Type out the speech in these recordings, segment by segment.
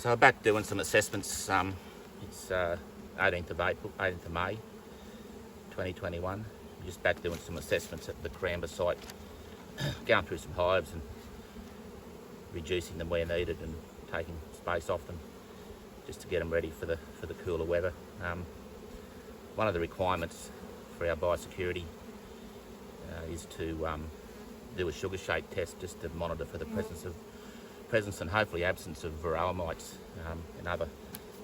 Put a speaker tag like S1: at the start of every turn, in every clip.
S1: So I'm back doing some assessments. It's 18th of May 2021. I'm just back doing some assessments at the Coramba site, going through some hives and reducing them where needed and taking space off them just to get them ready for the cooler weather. One of the requirements for our biosecurity is to do a sugar shake test just to monitor for the presence and hopefully absence of varroa mites and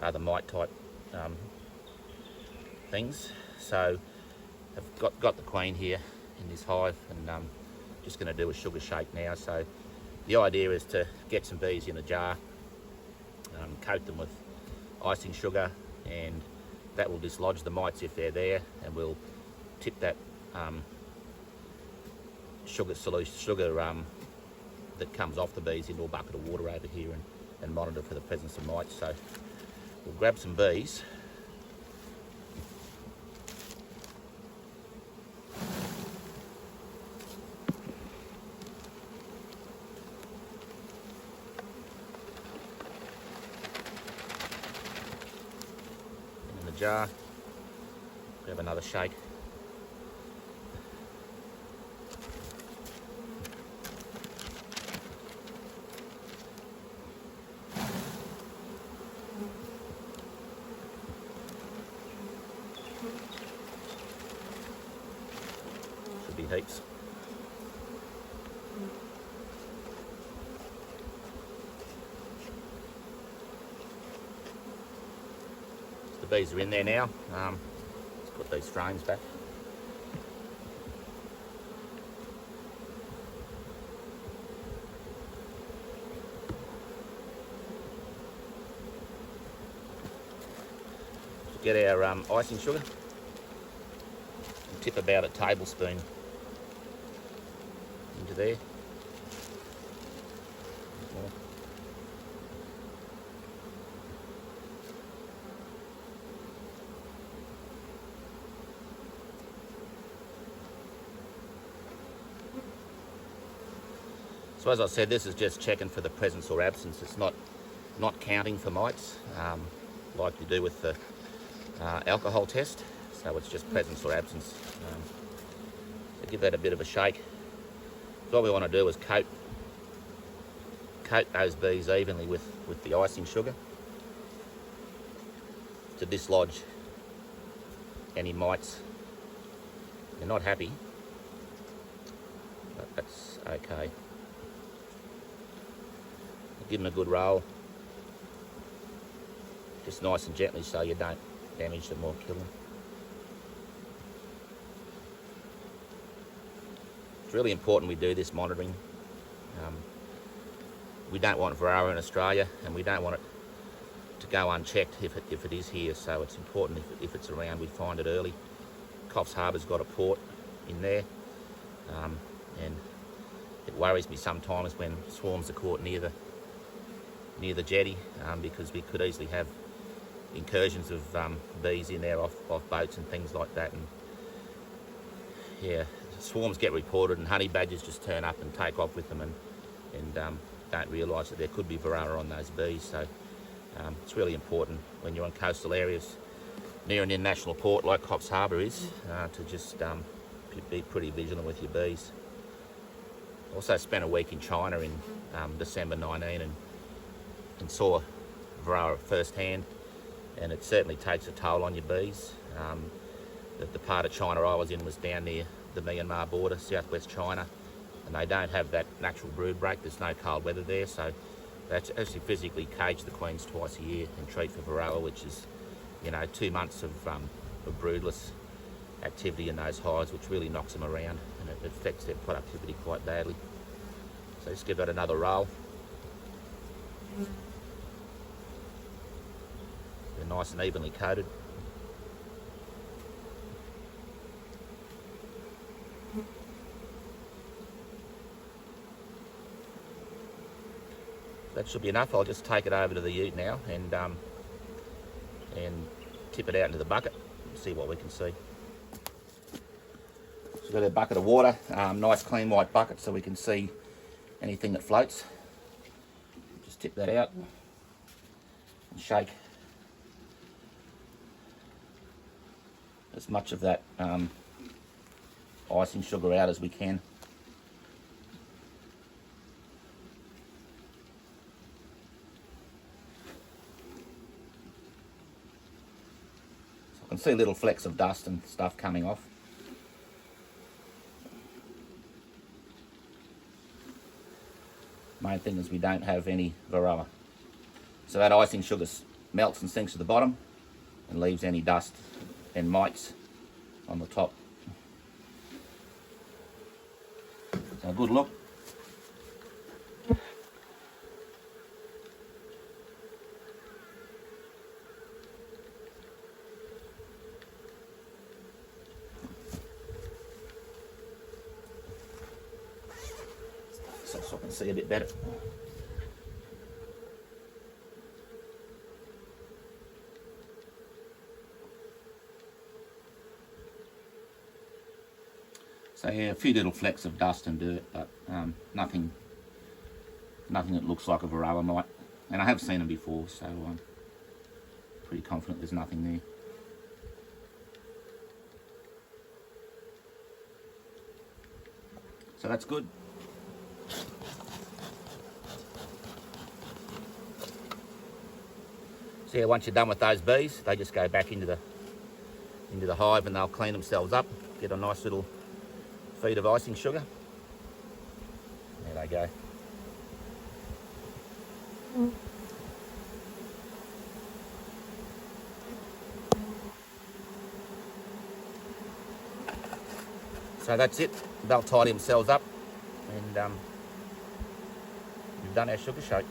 S1: other mite type things. So I've got the queen here in this hive, and just going to do a sugar shake now. So the idea is to get some bees in a jar, coat them with icing sugar, and that will dislodge the mites if they're there, and we'll tip that sugar that comes off the bees into a bucket of water over here and monitor for the presence of mites. So we'll grab some bees. In the jar, grab another shake. Should be heaps. The bees are in there now. Let's put these frames back. Get our icing sugar and tip about a tablespoon into there. More. So as I said, this is just checking for the presence or absence. It's not counting for mites like you do with the alcohol test. So it's just presence or absence. So give that a bit of a shake. So what we want to do is coat those bees evenly with the icing sugar to dislodge any mites. They're not happy, but that's okay. Give them a good roll, just nice and gently so you don't damage them or kill them. It's really important we do this monitoring. We don't want varroa in Australia, and we don't want it to go unchecked if it is here. So it's important if it's around, we find it early. Coffs Harbour's got a port in there, and it worries me sometimes when swarms are caught near the jetty, because we could easily have incursions of bees in there off boats and things like that. And yeah, swarms get reported and honey badgers just turn up and take off with them and don't realise that there could be varroa on those bees. So it's really important when you're in coastal areas near an international port like Coffs Harbour is, to just be pretty vigilant with your bees. Also spent a week in China in December 19 and saw varroa firsthand, and it certainly takes a toll on your bees. The part of China I was in was down near the Myanmar border, southwest China, and they don't have that natural brood break. There's no cold weather there, so they actually physically cage the queens twice a year and treat for varroa, which is 2 months of broodless activity in those hives, which really knocks them around and it affects their productivity quite badly. So just give that another roll. They're nice and evenly coated. That should be enough. I'll just take it over to the ute now and tip it out into the bucket and see what we can see. So we've got a bucket of water, nice clean white bucket so we can see anything that floats. Just tip that out. and shake as much of that icing sugar out as we can. So I can see little flecks of dust and stuff coming off. Main thing is we don't have any varroa. So that icing sugar melts and sinks to the bottom and leaves any dust and mites on the top. So a good look. So I can see a bit better. So yeah, a few little flecks of dust and dirt, but nothing that looks like a varroa mite. And I have seen them before, so I'm pretty confident there's nothing there. So that's good. So yeah, once you're done with those bees, they just go back into the hive and they'll clean themselves up, get a nice little feed of icing sugar. There they go. So that's it. They'll tidy themselves up, and we've done our sugar shake.